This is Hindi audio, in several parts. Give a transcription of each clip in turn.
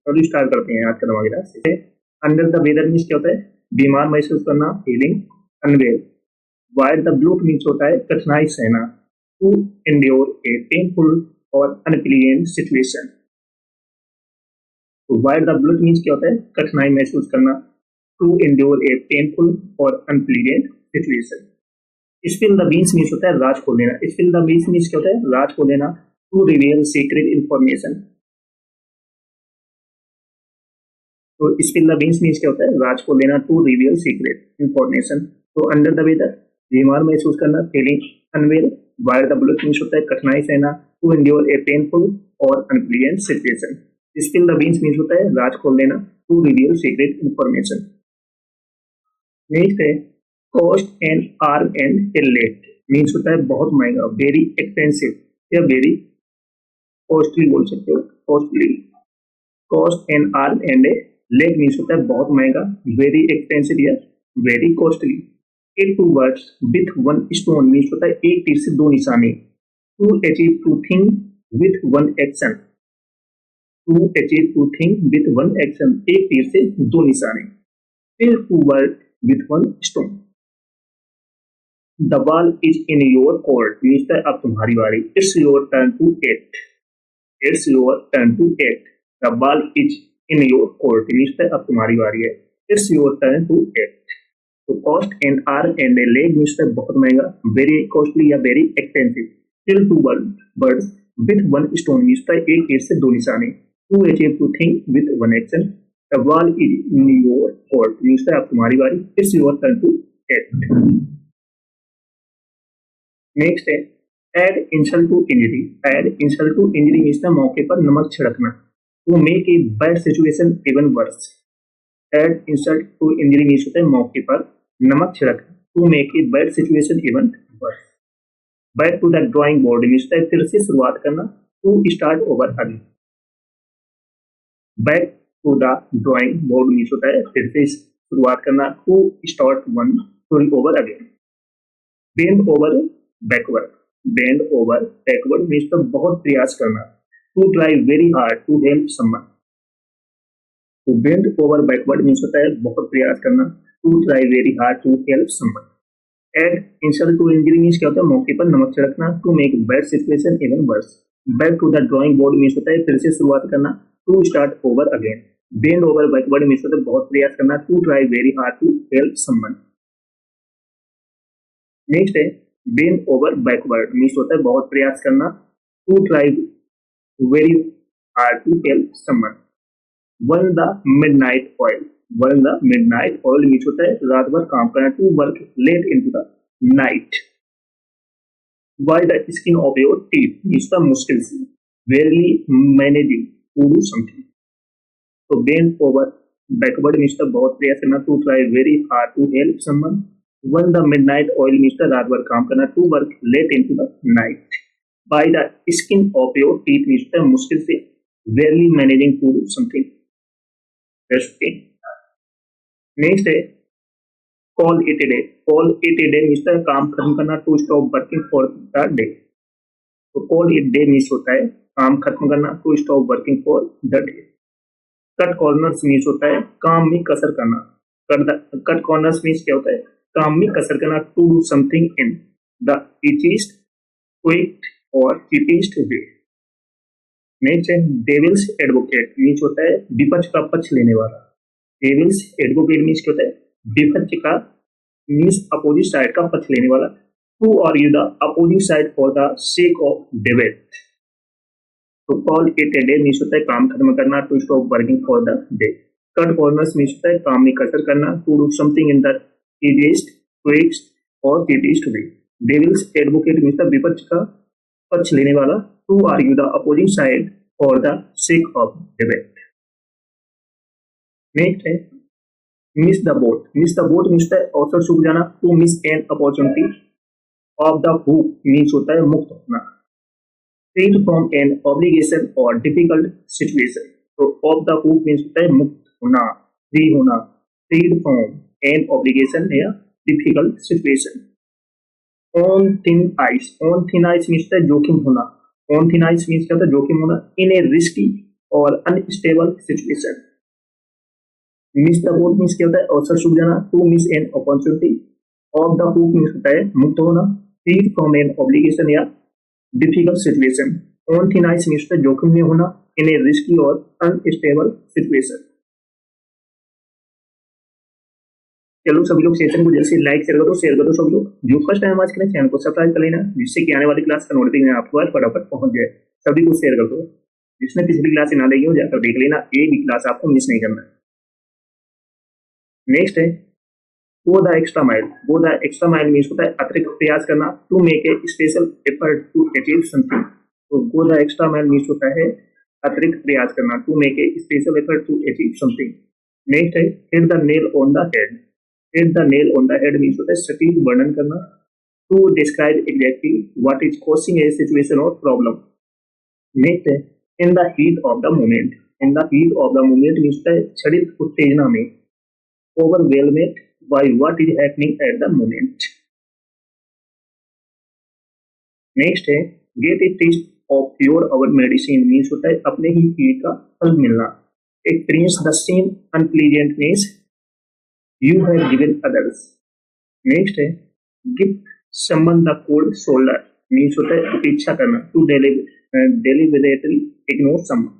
चलो स्टार्ट करते हैं आज का हमारा से। अंडर द वेदर मीन्स क्या होता है? बीमार महसूस करना, फीलिंग अनवेल। वायर द ब्लूट मीन्स होता है कठिनाई सहना, टू एंड्योर ए पेनफुल और अनप्लीजेंट सिचुएशन। तो वायर द ब्लूट मीन्स क्या होता है? कठिनाई महसूस करना, टू एंड्योर ए पेनफुल और unpleasant situation. Spill the beans means होता है राज खोल लेना। स्पिल द बीन्स मीन्स क्या होता है? राज खोल लेना, टू रिवील सीक्रेट इंफॉर्मेशन। तो स्पिल द बीन्स मीन्स क्या होता है? राज को लेना, टू रिवील सीक्रेट इंफॉर्मेशन। तो अंडर द वेदर बीमार महसूस करना, फीलिंग अनवेल। वायर द ब्लूट मीन्स होता है कठिनाई सहना, टू एंड्योर ए पेनफुल और unpleasant situation. Spill the beans means होता है राज खोल लेना, to reveal secret information. Next है cost and arm and a leg means होता है बहुत महंगा, वेरी एक्सपेंसिव या वेरी कॉस्टली बोल सकते हो, costly. Cost and arm and a leg means होता है बहुत महंगा, वेरी एक्सपेंसिव या very costly. A two words with one stone means होता है एक तीर से दो निशाने, to achieve two thing with one action. To achieve two thing with one action, एक तीर से दो निशाने। Fill two word with one stone. The ball is in your court means है अब तुम्हारी बारी, it's your turn to act. It's your turn to act. The ball is in your court means है अब तुम्हारी बारी है, it's your turn to act. तो cost and arm and a leg means है बहुत महंगा, वेरी कॉस्टली या very expensive. Kill two birds with one stone means है एक तीर से दो निशाने, to achieve two thing with one action. The ball is in your court means है अब तुम्हारी बारी, it's your turn to act. Next है add insult to injury. Add insult to injury means है मौके पर नमक छिड़कना, to make a bad situation even worse. Add insult to injury means होता है मौके पर नमक छिड़कना, to make a bad situation even worse. Back to the drawing board means है फिर से शुरुआत करना, to start over again. Back to the drawing board means होता है फिर से शुरुआत करना, to start one story over again. Bend over backward. Bend over backward means तो बहुत प्रयास करना, to try very hard to help someone. तो बेंड ओवर बैकवर्ड मीन्स होता है बहुत प्रयास करना, to try very hard to help someone. Add insult to injury means क्या होता है मौके पर नमक छिड़कना, to make bad situation even worse. Back to the drawing board means होता है फिर से शुरुआत करना, to start over again. Bend over backward means होता है बहुत प्रयास करना, to try very hard to help someone. Next है बेंड ओवर बैकवर्ड मीन्स होता है बहुत प्रयास करना, to try very hard to help someone. One the midnight oil. One the midnight oil means होता है रात भर काम करना, to work late into the night. By the skin of your teeth means the मुश्किल से, barely managing to do something. तो bend over backward means the बहुत प्रयास करना, to try very hard to help someone. One the midnight oil means the रात भर काम करना, to work late into the night. By the skin of your teeth means the मुश्किल से, barely managing to do something. Next है call it a day. Call it a day means the काम खत्म करना, to stop working for the day. तो कॉल इट डे मीन्स होता है काम खत्म करना, to stop working for the day. Cut corners means होता है काम में कसर करना। कट कॉर्नर्स मीन्स क्या होता है काम में कसर करना, to do something in the easiest, quick और चीपेस्ट वे। नेक्स्ट है डेविल्स एडवोकेट मीन्स होता है विपक्ष का पक्ष लेने वाला। डेविल्स एडवोकेट मीन्स क्या होता है विपक्ष का मीन्स अपोजिट साइड का पक्ष लेने वाला, to argue the opposite side for the sake of debate. तो call it a day means होता है काम खत्म करना, to stop working for the day. Cut corners means होता है काम में कसर करना, to do something in the easiest, quick और cheapest way. Devil's advocate means the विपक्ष का पक्ष लेने वाला, to argue the opposite side for the sake of debate. Next है miss the boat. Miss the boat means है अवसर चूक जाना, to miss an opportunity. Off the hook means होता है मुक्त होना, फ्री फ्रॉम एन ऑब्लिगेशन और डिफिकल्ट सिचुएशन। तो ऑफ द हुक मीन्स होता है मुक्त होना, फ्री होना, फ्री फ्रॉम एन ऑब्लिगेशन या difficult situation. On thin ice. On thin ice means है जोखिम होना। ऑन थिन आइस मीन्स क्या होता है जोखिम होना। इन ए रिस्की और unstable situation. Miss the boat means क्या होता है, अवसर चूक जाना। To miss an opportunity. Off the hook means होता है मुक्त होना। फ्री फ्रॉम एन ऑब्लिगेशन या difficult situation. On thin ice means होता है जोखिम में होना इन ए रिस्की और अनस्टेबल सिचुएशन। चलो सभी लोग सेशन को जल्दी से लाइक शेयर कर दो सभी लोग। जो फर्स्ट टाइम आज के चैनल को सब्सक्राइब कर लेना, जिससे कि आने वाली क्लास का नोटिफिकेशन आपको फटाफट पहुंच जाए। सभी को शेयर कर दो। जिसने पिछली क्लास ना देखी हो जाकर देख लेना, एक भी क्लास आपको मिस नहीं करना। नेक्स्ट है go the extra mile. Go the extra mile means होता है अतिरिक्त प्रयास करना। To make a special effort to achieve something. तो go the extra mile means होता है अतिरिक्त प्रयास करना। To make a special effort to achieve something. Next है hit the nail on the head. Hit the nail on the head means होता है सटीक वर्णन करना। To describe exactly what is causing A situation और प्रॉब्लम। नेक्स्ट है in the heat of the moment. In the heat of the moment means होता है क्षणिक उत्तेजना में। ओवरवेलमेड by what is happening at the moment. Next है get a taste of your our medicine means होता है अपने ही कीड़े का फल मिलना। Experience the same unpleasantness you have given others. Next है give someone the cold shoulder means होता है उपेक्षा करना। To deliberately ignore someone.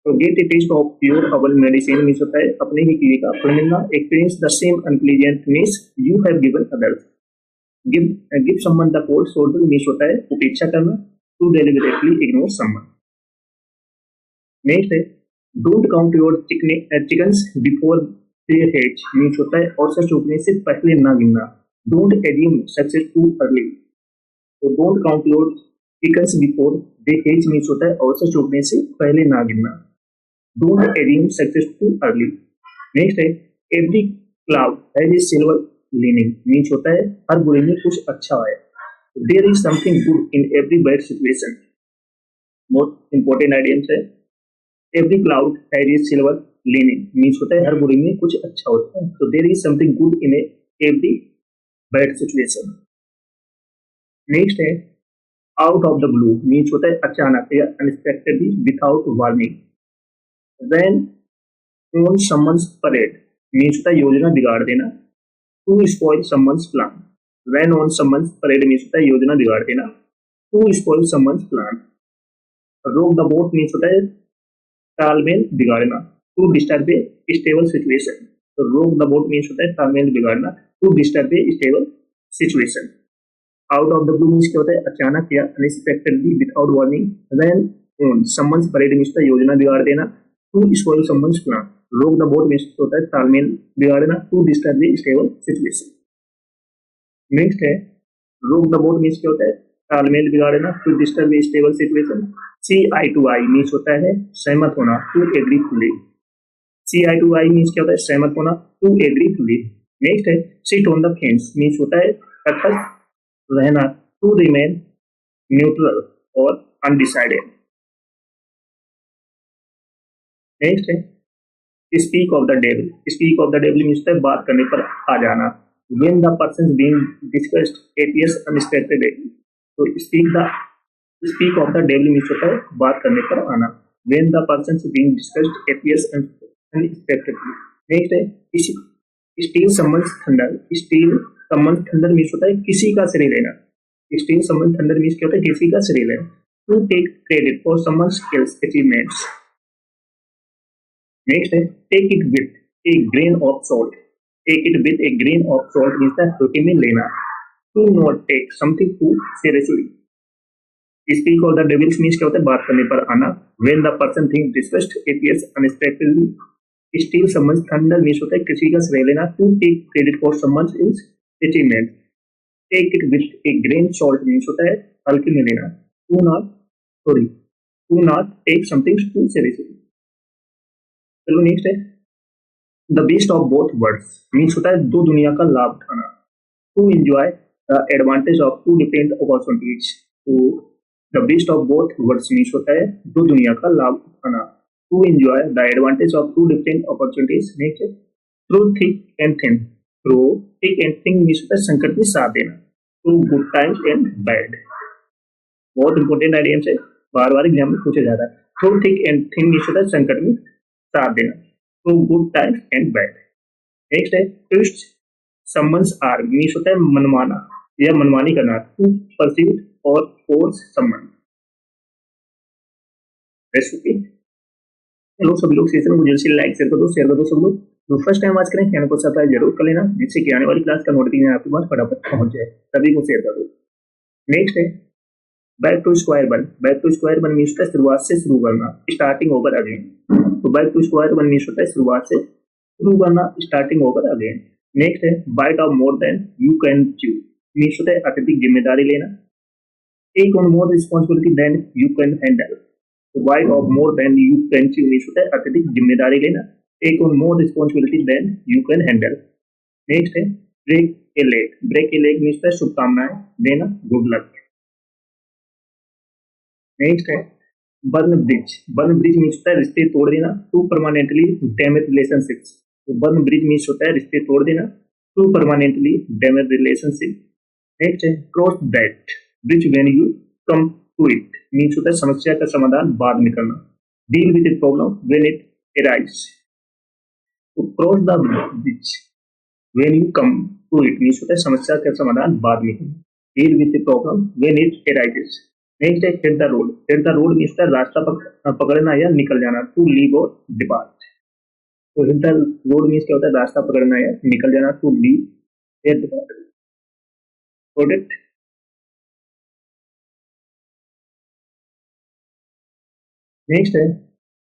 तो get a taste of pure herbal medicine means होता है अपने ही कीड़े का फल मिलना। Experience the same unpleasantness you have given others. Give someone the cold shoulder means होता है उपेक्षा करना। To deliberately ignore someone. Next है don't count your chickens before they hatch means होता है औसत चूकने से पहले ना गिनना। Don't assume success too early. तो don't count your chickens before they hatch means होता है औसत चूकने से पहले ना गिनना। Don't assume success too early. Next है every cloud has a silver lining means होता है हर बुरे में कुछ अच्छा है। There is something good in every bad situation. Most important ideas है every cloud has a silver lining means होता है हर बुरे में कुछ अच्छा होता है। So there is something good in every bad situation. Next है out of the blue means होता है अचानक या unexpectedly without warning. When on someone's parade means होता है योजना बिगाड़ देना। To spoil someone's plan. When on someone's parade means होता है योजना बिगाड़ देना। To spoil someone's plan. Rock the boat means होता है तालमेल बिगाड़ना। To disturb a stable situation. तो rock the boat means होता है तालमेल बिगाड़ना। To disturb a stable situation. Out of the blue means क्या होता है अचानक या unexpectedly without warning. When on someone's parade means होता है योजना बिगाड़ देना। To spoil someone's plan. Rock the boat means होता है तालमेल बिगाड़ना। To disturb the stable situation. Next है रोक द बोट मीन्स क्या होता है तालमेल बिगाड़ना। To disturb the stable situation. See eye to eye means होता है सहमत होना। To agree fully. See eye to eye means क्या होता है सहमत होना। To agree fully. नेक्स्ट है sit on the fence means होता है तटस्थ रहना। टू रिमेन न्यूट्रल और अनडिसाइडेड। नेक्स्ट है speak of the devil. Speak of the devil means है बात करने पर आ जाना। When the person being discussed appears unexpectedly। तो speak of the devil means होता है बात करने पर आना। When the person being discussed appears unexpectedly। Next है steal someone's thunder. Steal someone's thunder means होता है किसी का श्रेय लेना। स्टील समवन्स थंडर मीन्स क्या होता है किसी का श्रेय लेना। To take credit for someone's skills achievements. Next है take it with a grain of salt. Take it with a grain of salt means हल्के में लेना। To not take something too seriously. Speak of the devils means क्या होता है बात करने पर आना। When the person think discussed appears unexpectedly। Steal someone's thunder means होता है किसी का श्रेय लेना। To take credit for someone's achievement. Take it with a grain salt means होता है हल्के में लेना। To not take something too seriously. चलो नेक्स्ट है the best of both worlds means होता है दो दुनिया का लाभ उठाना। To enjoy the advantage of two different opportunities. तो the best of both worlds means होता है दो दुनिया का लाभ उठाना। To enjoy the advantage of two different opportunities. Next है through thick and thin. Through thick and thin means होता है संकट में साथ देना। Through good times and bad. बहुत इंपॉर्टेंट आइडियाज है। बार बार एग्जाम में पूछा जाता है। Through thick and thin means होता है संकट में साथ देना। Through good times and bad. Next है ट्विस्ट समन्स आर मीन्स होता है मनमाना या मनमानी करना। टू परस्यूट और फोर्स समन। हेलो सभी लोग, सेशन को जल्दी से लाइक शेयर कर दो, शेयर कर दो सब लोग। तो फर्स्ट टाइम आज करें चैनल को सब्सक्राइब जरूर कर लेना, जिससे कि आने वाली क्लास का नोटिफिकेशन आपके पास फटाफट पहुंच जाए। सभी को शेयर कर दो। नेक्स्ट है back to square one. Back to square one means होता है शुरुआत से शुरू करना, स्टार्टिंग ओवर अगेन। तो back to square one means होता है शुरुआत से शुरू करना, स्टार्टिंग ओवर अगेन। नेक्स्ट है bite off more than you can chew means होता है अत्यधिक जिम्मेदारी लेना। Take on more responsibility than you can handle. Bite off more than you can chew means होता है अत्यधिक जिम्मेदारी लेना। Take on more responsibility than you can handle. Next है break a leg. Break a leg means होता है शुभकामनाएं देना, गुड लक। नेक्स्ट है burn bridge. Burn bridge means होता है रिश्ते तोड़ देना, टू परमानेंटली डैमेज रिलेशनशिप्स। तो बर्न ब्रिज मीन्स होता है रिश्ते तोड़ देना, to permanently damage relationship. Next है cross that bridge when you come to it means होता है समस्या का समाधान बाद में करना। Deal with the problem when it arise. तो cross the bridge when you come to it means होता है समस्या का समाधान बाद में करना। Deal with the problem when it arises. Next है hit the road. Hit the road means होता है रास्ता पकड़ना या निकल जाना, टू लीव और डिपार्ट। तो हिट द रोड मीन्स क्या होता है रास्ता पकड़ना या निकल जाना, टू लीव या डिपार्ट। प्रोडक्ट नेक्स्ट है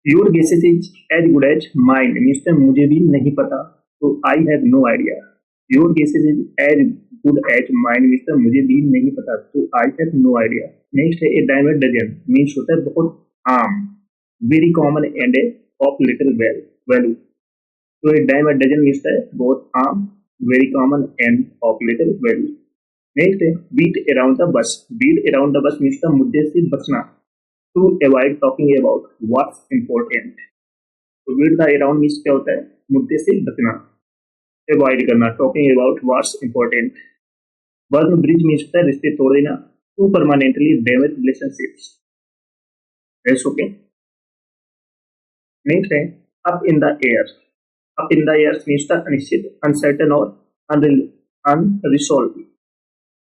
your guesses is as good as mind means मुझे भी नहीं पता, तो I have no idea. Your guesses is as good as mind means मुझे भी नहीं पता, तो I have no idea. Next है a dime a dozen means होता है बहुत आम, very common and of little value. तो a dime a dozen means है बहुत आम, very common and of little value. Next है beat around the bush. Beat around the bush means मुद्दे से बचना, to avoid talking about what's important। तो beat the around मीन्स क्या होता है मुद्दे से बचना, अवॉइड करना, talking about what's important. Burn bridge means होता है रिश्ते तोड़ देना, to permanently damage relationships. That's okay. Next है up in the air. Up in the air means अनिश्चित, अनसर्टन और अनरिसॉल्व।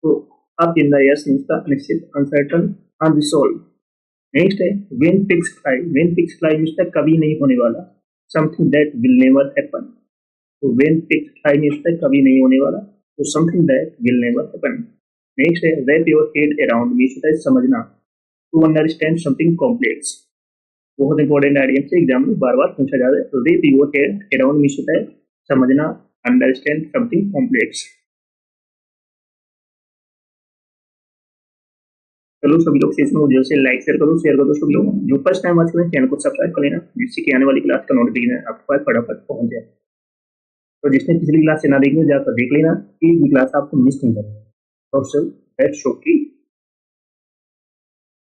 तो up in the air means अनिश्चित, अनसर्टन, अनरिसॉल्व। नेक्स्ट है when pigs fly. When pigs fly means कभी नहीं होने वाला, something that will never happen. तो व्हेन पिग्स फ्लाई मीन्स कभी नहीं होने वाला, तो something that will never happen. Next है wrap your head around means समझना, टू अंडरस्टैंड समथिंग कॉम्प्लेक्स। बहुत इंपॉर्टेंट आइडिया से एग्जाम में बार बार पूछा जाता है। तो wrap your head around means होता है समझना, अंडरस्टैंड समथिंग कॉम्प्लेक्स। चलो सभी लोग सेशन को जल्द से लाइक शेयर कर दो सभी लोग। जो फर्स्ट टाइम आज करें चैनल को सब्सक्राइब कर लेना, जिससे कि आने वाली क्लास का नोटिफिकेशन आपके पास फटाफट पहुंच जाए। तो जिसने पिछली क्लास से ना देखी हो जाकर देख लेना, एक भी क्लास आपको मिस नहीं करना। तो दैट्स ओके।